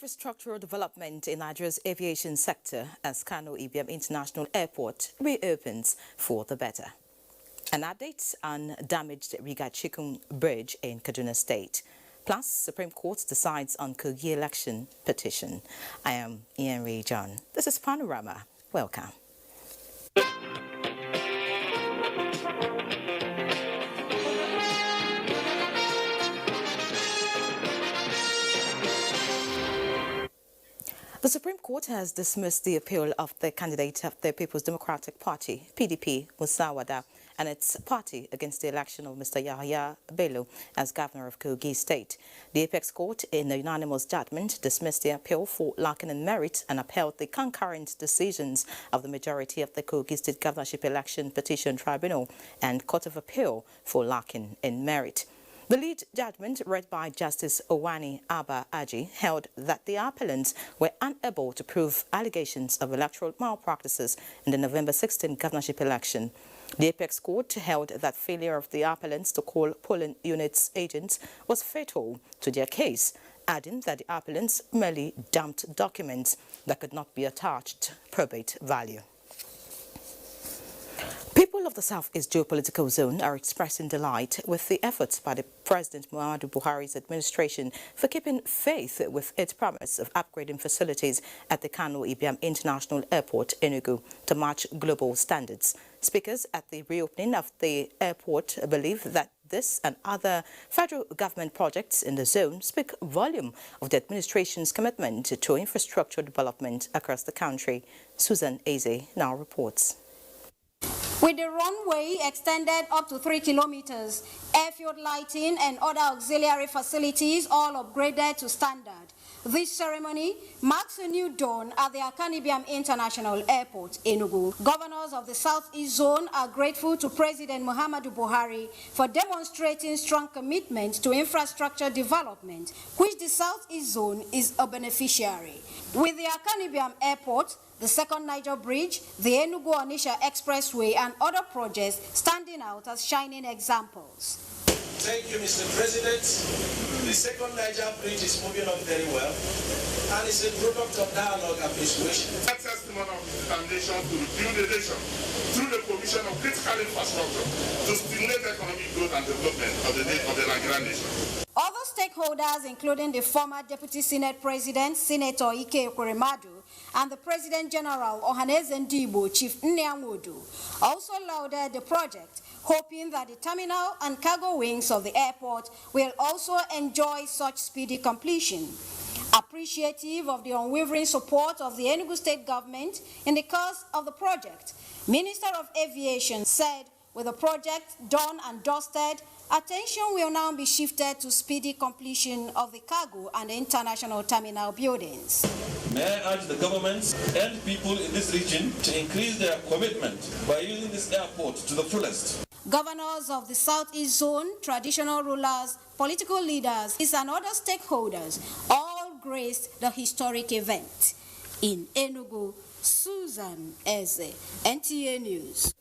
infrastructural development in Nigeria's aviation sector as Kano Ibiam International Airport reopens for the better. An update on damaged Rigachikun Bridge in Kaduna State. Plus, Supreme Court decides on Kogi election petition. I am Ian Ray John. This is Panorama. Welcome. The Supreme Court has dismissed the appeal of the candidate of the People's Democratic Party, PDP, Musa Wada, and its party against the election of Mr. Yahya Bello as governor of Kogi State. The Apex Court, in a unanimous judgment, dismissed the appeal for lacking in merit and upheld the concurrent decisions of the majority of the Kogi State Governorship Election Petition Tribunal and Court of Appeal for lacking in merit. The lead judgment, read by Justice Owani Abba Aji, held that the appellants were unable to prove allegations of electoral malpractices in the November 16 governorship election. The Apex Court held that failure of the appellants to call polling units agents was fatal to their case, adding that the appellants merely dumped documents that could not be attached probate value. People of the Southeast geopolitical zone are expressing delight with the efforts by the President Muhammadu Buhari's administration for keeping faith with its promise of upgrading facilities at the Kano Ibiam International Airport, Enugu, to match global standards. Speakers at the reopening of the airport believe that this and other federal government projects in the zone speak volume of the administration's commitment to infrastructure development across the country. Susan Eze now reports. With the runway extended up to 3 kilometers, airfield lighting and other auxiliary facilities all upgraded to standard, this ceremony marks a new dawn at the Akani Ibiam International Airport, Enugu. Governors of the Southeast Zone are grateful to President Muhammadu Buhari for demonstrating strong commitment to infrastructure development, which the Southeast Zone is a beneficiary. With the Akani Ibiam Airport, the second Niger Bridge, the Enugu-Onitsha Expressway, and other projects standing out as shining examples. Thank you, Mr. President. The second Niger Bridge is moving on very well, and it's a product of dialogue and persuasion. A testimony of determination to rebuild the nation through the provision of critical infrastructure to stimulate economic growth and development of the Nigerian nation. Other stakeholders, including the former Deputy Senate President, Senator Ike Ekweremadu, and the President General Ohaneze Ndibo, Chief Nnianwodu, also lauded the project, hoping that the terminal and cargo wings of the airport will also enjoy such speedy completion. Appreciative of the unwavering support of the Enugu State government in the course of the project, Minister of Aviation said, with the project done and dusted, attention will now be shifted to speedy completion of the cargo and the international terminal buildings. May I urge the governments and people in this region to increase their commitment by using this airport to the fullest. Governors of the Southeast Zone, traditional rulers, political leaders, and other stakeholders all graced the historic event. In Enugu, Susan Eze, NTA News.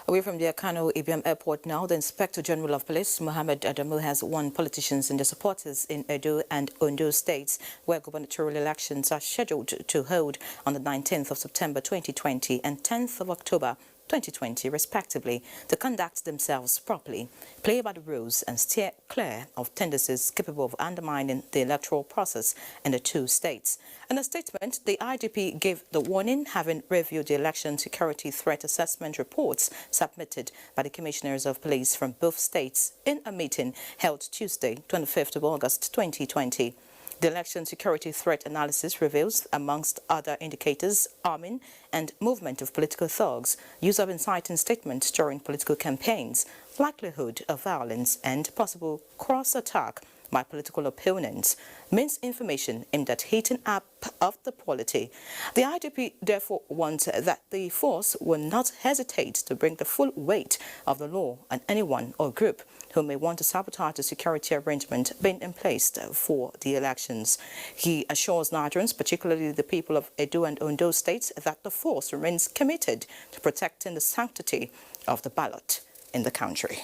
Away from the Kano Ibiam Airport now, the Inspector General of Police, Mohammed Adamu, has warned politicians and their supporters in Edo and Ondo states, where gubernatorial elections are scheduled to hold on the 19th of September 2020 and 10th of October 2020, respectively, to conduct themselves properly, play by the rules, and steer clear of tendencies capable of undermining the electoral process in the two states. In a statement, the IGP gave the warning, having reviewed the election security threat assessment reports submitted by the commissioners of police from both states in a meeting held Tuesday, 25th of August 2020. The election security threat analysis reveals, amongst other indicators, arming and movement of political thugs, use of inciting statements during political campaigns, likelihood of violence, and possible cross-attack by political opponents, means information aimed at heating up of the polity. The IGP therefore wants that the force will not hesitate to bring the full weight of the law on anyone or group who may want to sabotage the security arrangement being in place for the elections. He assures Nigerians, particularly the people of Edo and Ondo states, that the force remains committed to protecting the sanctity of the ballot in the country.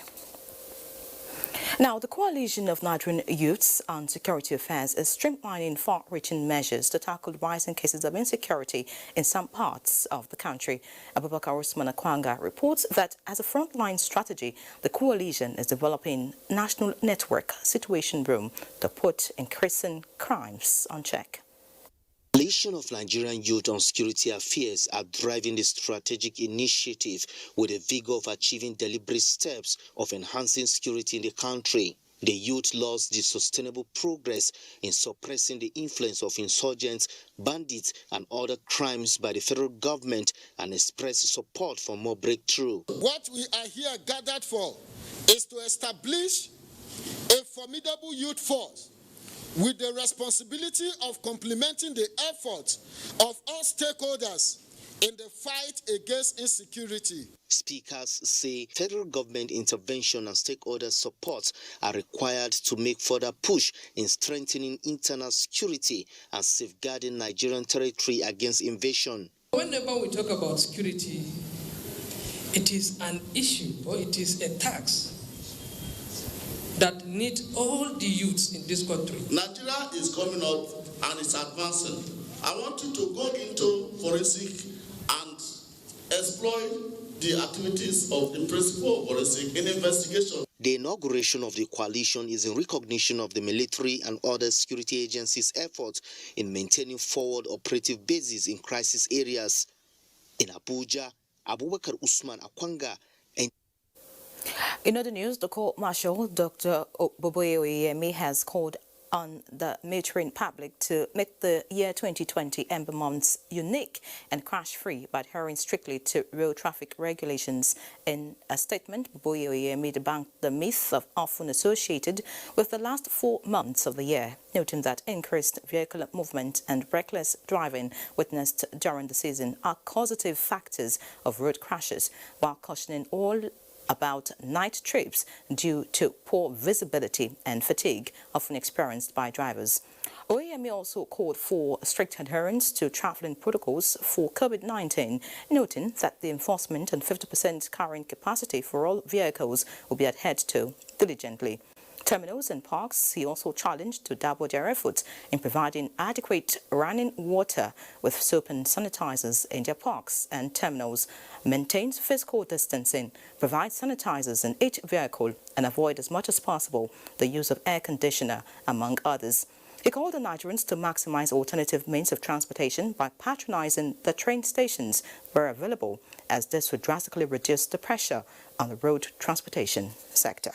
Now, the Coalition of Nigerian Youths on Security Affairs is streamlining far-reaching measures to tackle rising cases of insecurity in some parts of the country. Abubakar Usman Akwanga reports that as a frontline strategy, the coalition is developing national network situation room to put increasing crimes on check. The Coalition of Nigerian Youth on Security Affairs are driving the strategic initiative with a vigor of achieving deliberate steps of enhancing security in the country. The youth lost the sustainable progress in suppressing the influence of insurgents, bandits, and other crimes by the federal government and express support for more breakthrough. What we are here gathered for is to establish a formidable youth force with the responsibility of complementing the efforts of all stakeholders in the fight against insecurity. Speakers say federal government intervention and stakeholder support are required to make further push in strengthening internal security and safeguarding Nigerian territory against invasion. Whenever we talk about security, it is an issue or it is a task that need all the youths in this country. Nigeria is coming up and it's advancing. I want you to go into forensic and exploit the activities of the principal of forensic in investigation. The inauguration of the coalition is in recognition of the military and other security agencies' efforts in maintaining forward operative bases in crisis areas. In Abuja, Abubakar Usman Akwanga. In other news, the Court Marshal, Dr. Oboye has called on the military public to make the year 2020 Ember months unique and crash-free by adhering strictly to road traffic regulations. In a statement, Oboye debunked the myth of often associated with the last 4 months of the year, noting that increased vehicle movement and reckless driving witnessed during the season are causative factors of road crashes, while cautioning all about night trips due to poor visibility and fatigue often experienced by drivers. OAME also called for strict adherence to traveling protocols for COVID-19, noting that the enforcement and 50% carrying capacity for all vehicles will be adhered to diligently. Terminals and parks, he also challenged to double their efforts in providing adequate running water with soap and sanitizers in their parks and terminals, maintain physical distancing, provide sanitizers in each vehicle, and avoid as much as possible the use of air conditioner, among others. He called on Nigerians to maximize alternative means of transportation by patronizing the train stations where available, as this would drastically reduce the pressure on the road transportation sector.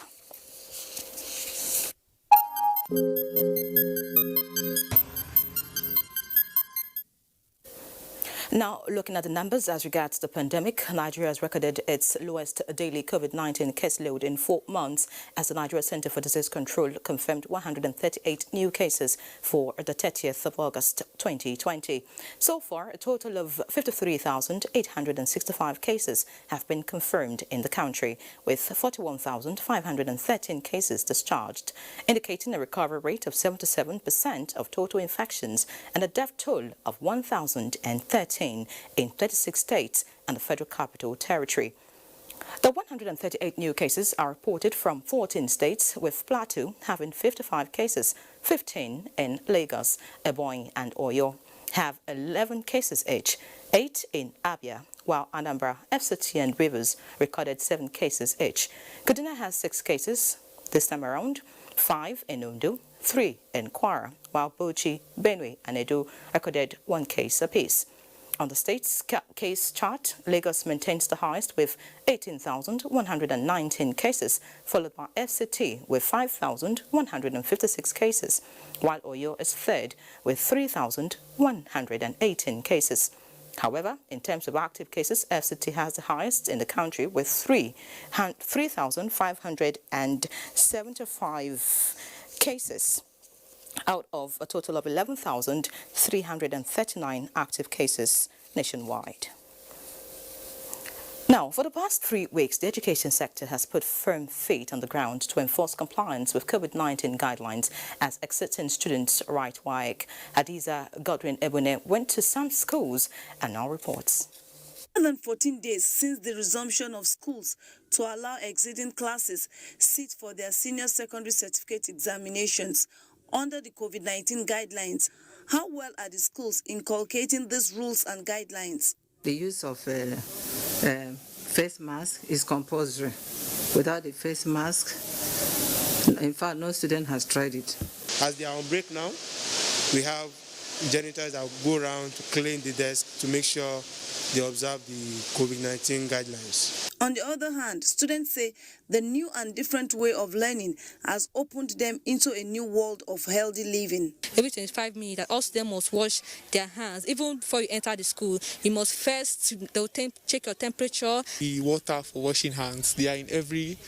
Now, looking at the numbers as regards the pandemic, Nigeria has recorded its lowest daily COVID-19 caseload in 4 months as the Nigeria Center for Disease Control confirmed 138 new cases for the 30th of August 2020. So far, a total of 53,865 cases have been confirmed in the country, with 41,513 cases discharged, indicating a recovery rate of 77% of total infections and a death toll of 1,013 in 36 states and the Federal Capital Territory. The 138 new cases are reported from 14 states, with Plateau having 55 cases, 15 in Lagos, Ebonyi and Oyo have 11 cases each, 8 in Abia, while Anambra, FCT and Rivers recorded 7 cases each. Kaduna has 6 cases this time around, 5 in Ondo, 3 in Kwara, while Bauchi, Benue and Edo recorded 1 case apiece. On the state's case chart, Lagos maintains the highest with 18,119 cases, followed by FCT with 5,156 cases, while Oyo is third with 3,118 cases. However, in terms of active cases, FCT has the highest in the country with 3,575 cases out of a total of 11,339 active cases nationwide. Now, for the past 3 weeks, the education sector has put firm feet on the ground to enforce compliance with COVID-19 guidelines as exiting students right WAEC. Hadiza Godwin Ebune went to some schools and now reports. More than 14 days since the resumption of schools to allow exiting classes sit for their senior secondary certificate examinations under the COVID-19 guidelines. How well are the schools inculcating these rules and guidelines? The use of face mask is compulsory. Without the face mask, in fact, no student has tried it. As they are on break now, we have janitors that will go around to clean the desk to make sure they observe the COVID-19 guidelines. On the other hand, students say the new and different way of learning has opened them into a new world of healthy living. Every 25 minutes, all students must wash their hands. Even before you enter the school, you must first check your temperature. The water for washing hands, they are in every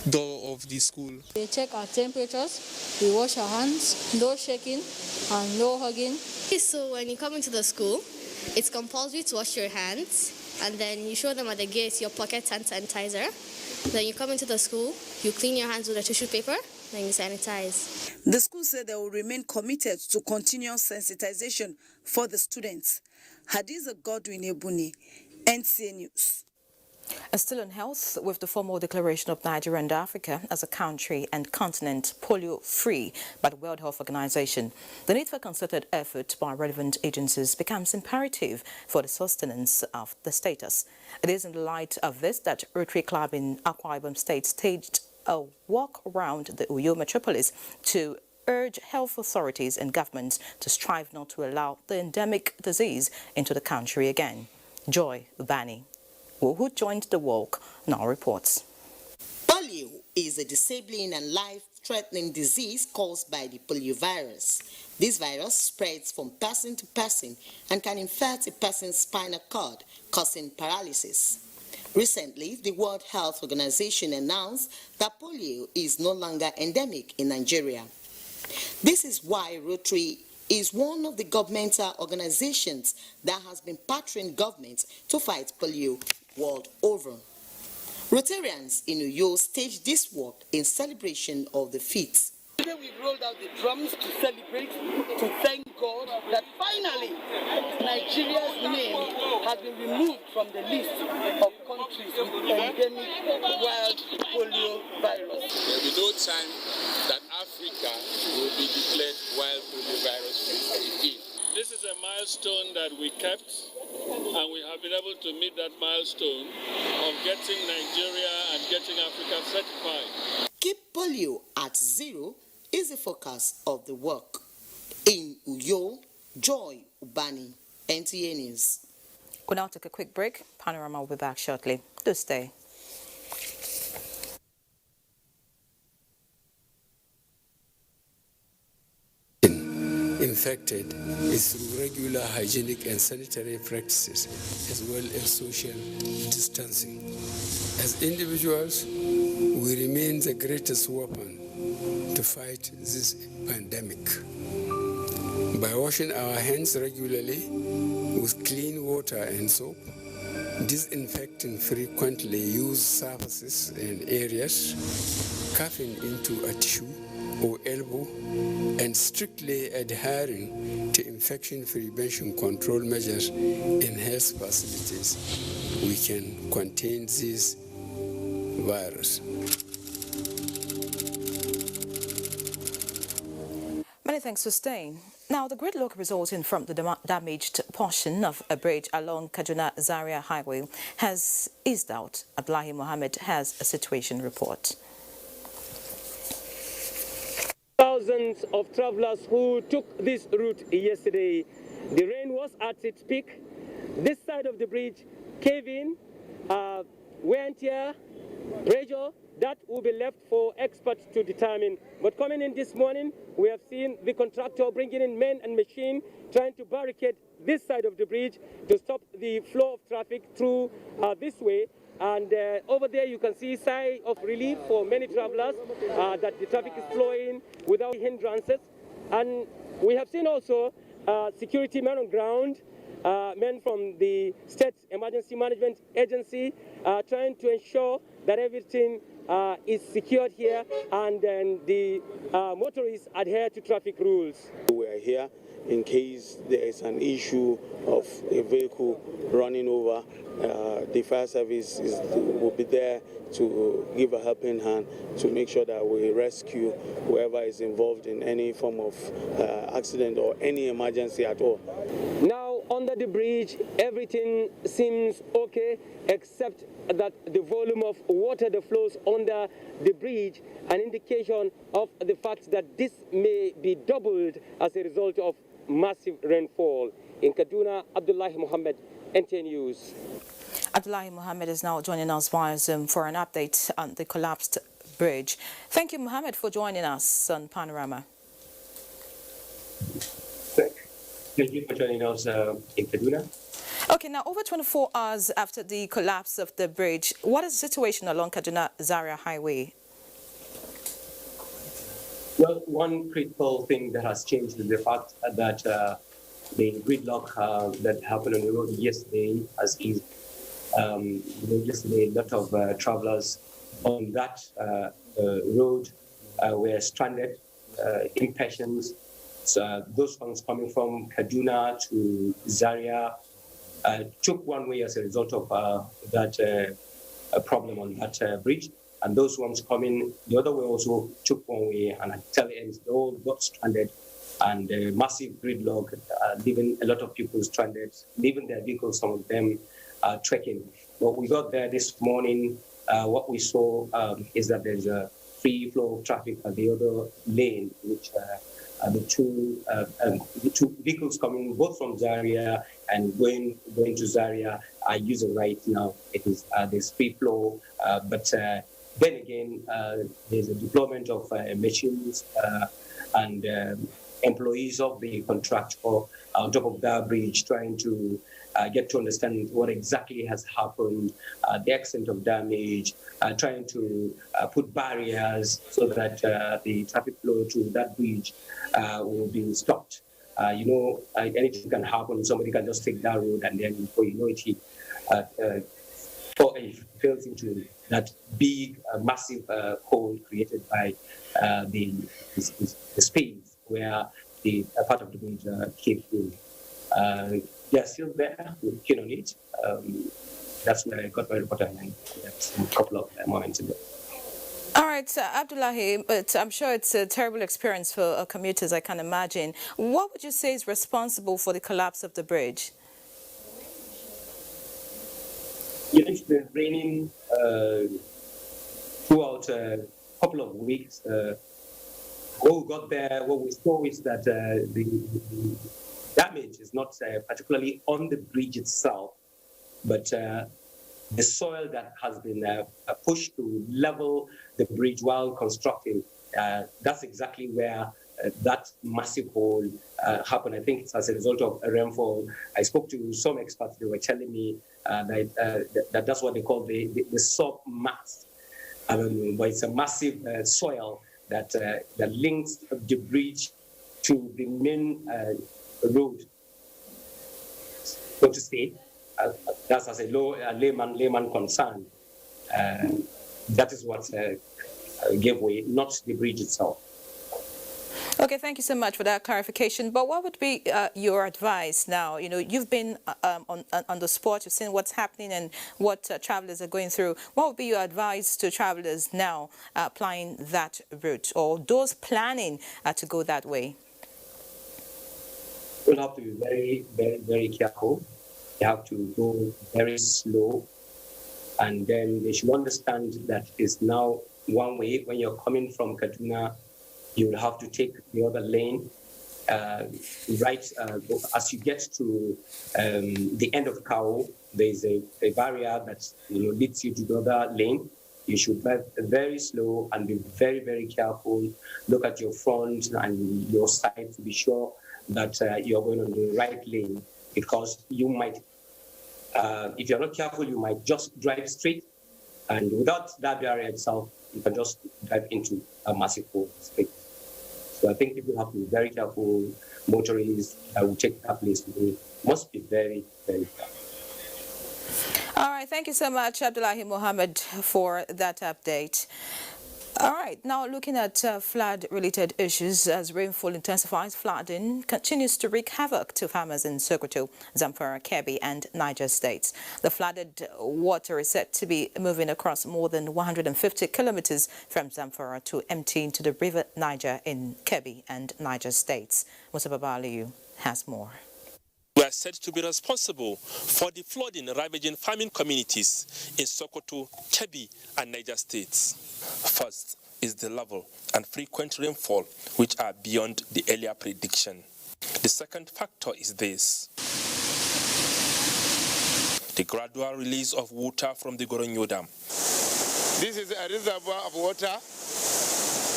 door of the school. They check our temperatures, we wash our hands, no shaking and no hugging. So when you come into the school, it's compulsory to wash your hands, and then you show them at the gate your pocket hand sanitizer. Then you come into the school, you clean your hands with a tissue paper, then you sanitize. The school said they will remain committed to continuous sensitization for the students. Hadiza Godwin Ebuni, NTA News. Still on health, with the formal declaration of Nigeria and Africa as a country and continent polio-free by the World Health Organization, the need for concerted effort by relevant agencies becomes imperative for the sustenance of the status. It is in the light of this that Rotary Club in Akwa Ibom State staged a walk around the Uyo metropolis to urge health authorities and governments to strive not to allow the endemic disease into the country again. Joy Ubani, who joined the walk, now reports. Polio is a disabling and life-threatening disease caused by the poliovirus. This virus spreads from person to person and can infect a person's spinal cord, causing paralysis. Recently, the World Health Organization announced that polio is no longer endemic in Nigeria. This is why Rotary is one of the governmental organizations that has been partnering governments to fight polio world over. Rotarians in Uyo staged this walk in celebration of the feat. Today we rolled out the drums to celebrate, to thank God that finally Nigeria's name has been removed from the list of countries with endemic wild polio virus. There will be no time that Africa will be declared wild polio virus free again. This is a milestone that we kept, and we have been able to meet that milestone of getting Nigeria and getting Africa certified. Keep polio at zero is the focus of the work. In Uyo, Joy Ubani, NTA News. We'll now take a quick break. Panorama will be back shortly. Do stay. Infected is through regular hygienic and sanitary practices, as well as social distancing. As individuals, we remain the greatest weapon to fight this pandemic. By washing our hands regularly with clean water and soap, disinfecting frequently used surfaces and areas, coughing into a tissue or elbow, and strictly adhering to infection prevention control measures in health facilities, we can contain this virus. Many thanks for staying. Now, the gridlock resulting from the damaged portion of a bridge along Kaduna-Zaria Highway has eased out. Abdullahi Mohammed has a situation report. Thousands of travelers who took this route yesterday. The rain was at its peak. This side of the bridge cave in, wear and tear, pressure, that will be left for experts to determine. But coming in this morning, we have seen the contractor bringing in men and machine, trying to barricade this side of the bridge to stop the flow of traffic through this way. And over there you can see sign of relief for many travelers that the traffic is flowing without hindrances. And we have seen also security men on ground, men from the State Emergency Management Agency trying to ensure that everything is secured here and then the motorists adhere to traffic rules. We are here in case there is an issue of a vehicle running over, the fire service will be there to give a helping hand to make sure that we rescue whoever is involved in any form of accident or any emergency at all. Now, under the bridge, everything seems okay, except that the volume of water that flows under the bridge, an indication of the fact that this may be doubled as a result of massive rainfall. In Kaduna, Abdullahi Mohammed, NTA News. Abdullahi Mohammed is now joining us via Zoom for an update on the collapsed bridge. Thank you, Mohammed, for joining us on Panorama. Thank you for joining us in Kaduna. Okay, now over 24 hours after the collapse of the bridge, what is the situation along Kaduna-Zaria Highway? Well, one critical thing that has changed is the fact that the gridlock that happened on the road yesterday has eased. Yesterday, a lot of travelers on that road were stranded, impatient. So those ones coming from Kaduna to Zaria took one way as a result of that problem on that bridge. And those ones coming the other way also took one way, and at the end, they all got stranded. And massive gridlock, leaving a lot of people stranded, leaving their vehicles, some of them trekking. But we got there this morning. What we saw is that there's a free flow of traffic at the other lane, which the two vehicles coming both from Zaria and going to Zaria are using right now. It is there's free flow, but then again there's a deployment of machines and employees of the contractor on top of that bridge, trying to get to understand what exactly has happened, the extent of damage, trying to put barriers so that the traffic flow to that bridge will be stopped. Anything can happen. Somebody can just take that road, and then before you know it, he falls into that big, massive hole created by the space where the part of the bridge came in. They're still there, working on it. That's where I got my report a couple of moments ago. All right, Abdullahi, but I'm sure it's a terrible experience for commuters, I can imagine. What would you say is responsible for the collapse of the bridge? It's been raining throughout a couple of weeks. When we got there, what we saw is that the damage is not particularly on the bridge itself, but the soil that has been pushed to level the bridge while constructing. That's exactly where that massive hole happened. I think it's as a result of a rainfall. I spoke to some experts. They were telling me that that's what they call the sub-mass. But it's a massive soil that links the bridge to the main road, so to say. That's as a layman concern. That is what gave way, not the bridge itself. Okay, thank you so much for that clarification. But what would be your advice now? You've been on the spot, you've seen what's happening and what travelers are going through. What would be your advice to travelers now applying that route, or those planning to go that way? We'll have to be very, very, very careful. They have to go very slow, and then they should understand that it's now one way. When you're coming from Kaduna, you will have to take the other lane. As you get to the end of Kao, there's a barrier that leads you to the other lane. You should drive very slow and be very, very careful. Look at your front and your side to be sure that you're going on the right lane, because you might, if you're not careful, you might just drive straight, and without that barrier itself, you can just drive into a massive hole straight. So I think people have to be very careful. Motorists will take that place must be very, very careful. All right, thank you so much, Abdullahi Mohammed, for that update. All right, now looking at flood-related issues as rainfall intensifies, flooding continues to wreak havoc to farmers in Sokoto, Zamfara, Kebbi and Niger states. The flooded water is said to be moving across more than 150 kilometers from Zamfara to empty into the river Niger in Kebbi and Niger states. Musa Babaliu has more. Were said to be responsible for the flooding ravaging farming communities in Sokoto, Kebbi and Niger states. First is the level and frequent rainfall, which are beyond the earlier prediction. The second factor is this: the gradual release of water from the Goronyo Dam. This is a reservoir of water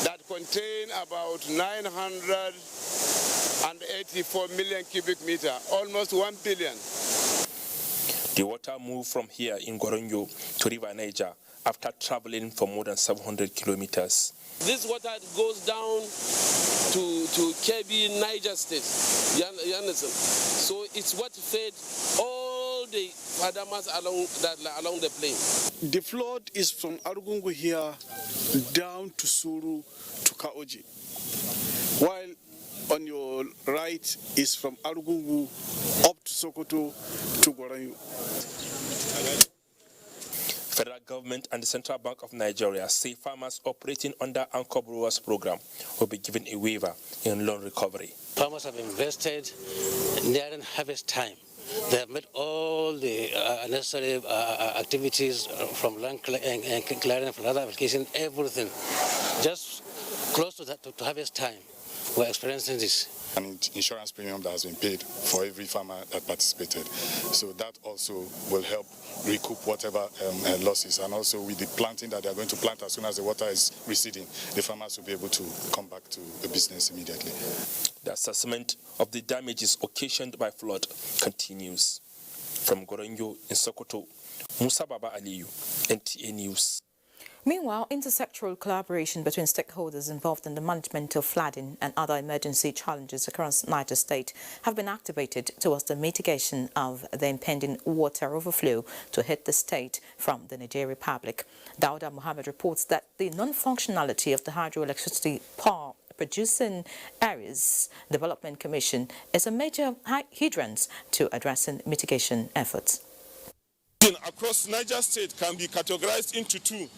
that contains about 984 million cubic meter, almost 1 billion. The water moved from here in Goronyo to River Niger after traveling for more than 700 kilometers. This water goes down to Kebbi, Niger State. You understand? So it's what fed all the farmers along the plain. The flood is from Arugungu here down to Suru to Kaoji, while on your right is from Arugungu up to Sokoto to Goranyu. Federal government and the Central Bank of Nigeria say farmers operating under Anchor Brewers program will be given a waiver in loan recovery. Farmers have invested nearing harvest time. They have made all the necessary activities from land clearing, from other application, everything. Just close to that, to harvest time, we're experiencing this. An insurance premium that has been paid for every farmer that participated. So that also will help recoup whatever losses. And also with the planting that they are going to plant as soon as the water is receding, the farmers will be able to come back to the business immediately. The assessment of the damages occasioned by flood continues. From Goronyo in Sokoto, Musa Baba Aliyu, NTA News. Meanwhile, intersectoral collaboration between stakeholders involved in the management of flooding and other emergency challenges across Niger State have been activated towards the mitigation of the impending water overflow to hit the state from the Niger Republic. Dauda Mohammed reports that the non-functionality of the hydroelectricity power producing areas development commission is a major hindrance to addressing mitigation efforts. Across Niger State can be categorized into two.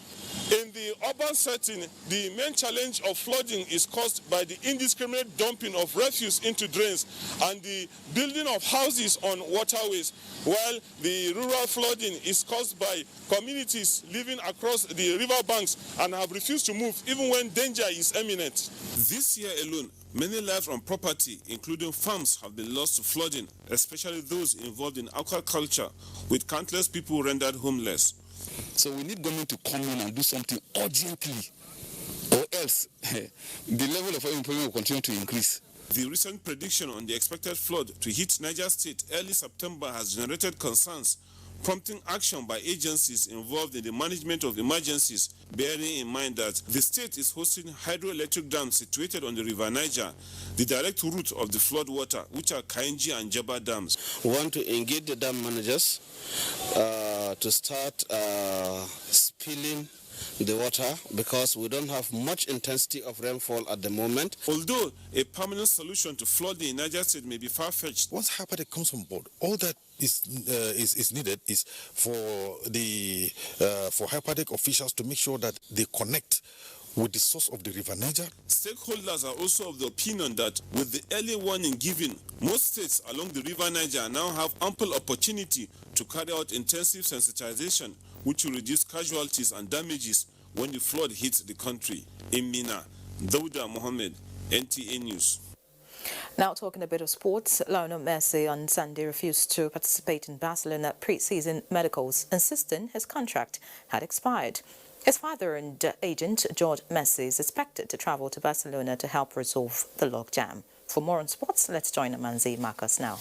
In the urban setting, the main challenge of flooding is caused by the indiscriminate dumping of refuse into drains and the building of houses on waterways, while the rural flooding is caused by communities living across the river banks and have refused to move even when danger is imminent. This year alone, many lives and property, including farms, have been lost to flooding, especially those involved in aquaculture, with countless people rendered homeless. So we need government to come in and do something urgently, or else the level of unemployment will continue to increase. The recent prediction on the expected flood to hit Niger State early September has generated concerns, prompting action by agencies involved in the management of emergencies, bearing in mind that the state is hosting hydroelectric dams situated on the river Niger, the direct route of the flood water, which are Kainji and Jaba dams. We want to engage the dam managers to start spilling the water, because we don't have much intensity of rainfall at the moment. Although a permanent solution to flooding in Niger State may be far-fetched. Once HYPADEC comes on board, all that is needed is for HYPADEC officials to make sure that they connect with the source of the river Niger. Stakeholders are also of the opinion that with the early warning given, most states along the river Niger now have ample opportunity to carry out intensive sensitization, which will reduce casualties and damages when the flood hits the country. In Mina, Dauda Mohammed, NTA News. Now talking a bit of sports, Lionel Messi on Sunday refused to participate in Barcelona pre-season medicals, insisting his contract had expired. His father and agent, George Messi, is expected to travel to Barcelona to help resolve the logjam. For more on sports, let's join Amanzi Marcus now.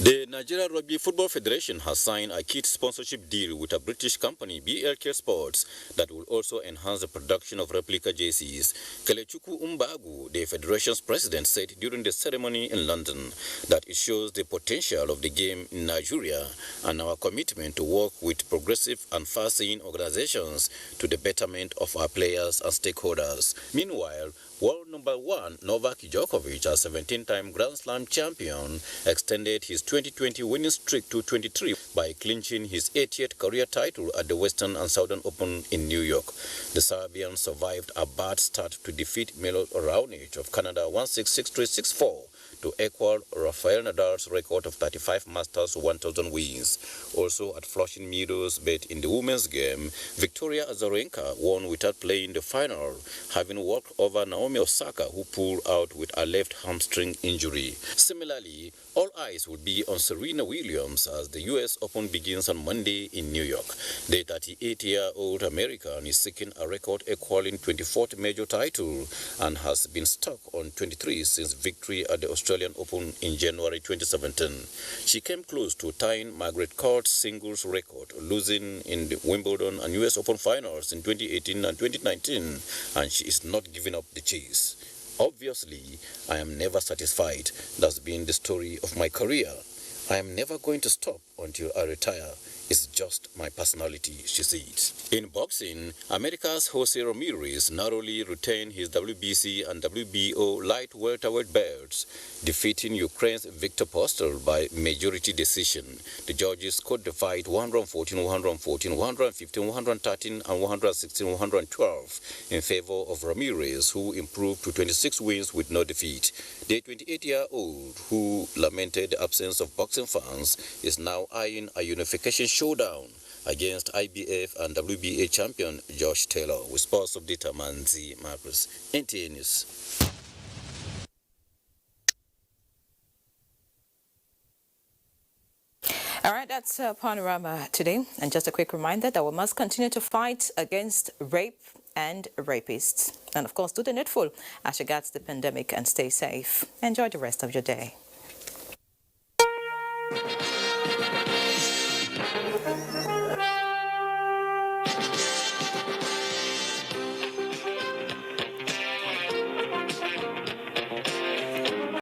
The Nigerian Rugby Football Federation has signed a kit sponsorship deal with a British company, BLK Sports, that will also enhance the production of replica jerseys. Kelechuku Umbagu, the federation's president, said during the ceremony in London that it shows the potential of the game in Nigeria and our commitment to work with progressive and far-seeing organizations to the betterment of our players and stakeholders. Meanwhile, world number one Novak Djokovic, a 17-time Grand Slam champion, extended his 2020 winning streak to 23 by clinching his 80th career title at the Western and Southern Open in New York. The Serbian survived a bad start to defeat Milo Raonic of Canada 1-6, 6-3, 6-4 to equal Rafael Nadal's record of 35 Masters 1000 wins. Also at Flushing Meadows, but in the women's game, Victoria Azarenka won without playing the final, having walked over Naomi Osaka, who pulled out with a left hamstring injury. Similarly, all eyes will be on Serena Williams as the U.S. Open begins on Monday in New York. The 38-year-old American is seeking a record-equaling 24th major title and has been stuck on 23 since victory at the Australian Open in January 2017. She came close to tying Margaret Court's singles record, losing in the Wimbledon and U.S. Open finals in 2018 and 2019, and she is not giving up the chase. Obviously, I am never satisfied. That's been the story of my career. I am never going to stop until I retire. It's just my personality, she said. In boxing, America's Jose Ramirez narrowly retained his WBC and WBO light welterweight belts, defeating Ukraine's Viktor Postol by majority decision. The judges scored the fight 114-114, 115-113, and 116-112 in favor of Ramirez, who improved to 26 wins with no defeat. The 28-year-old, who lamented the absence of boxing fans, is now eyeing a unification showdown against IBF and WBA champion Josh Taylor. With sports update, Manzi Marcus, NTA News. All right, that's Panorama today. And just a quick reminder that we must continue to fight against rape and rapists. And of course, do the needful as regards the pandemic and stay safe. Enjoy the rest of your day.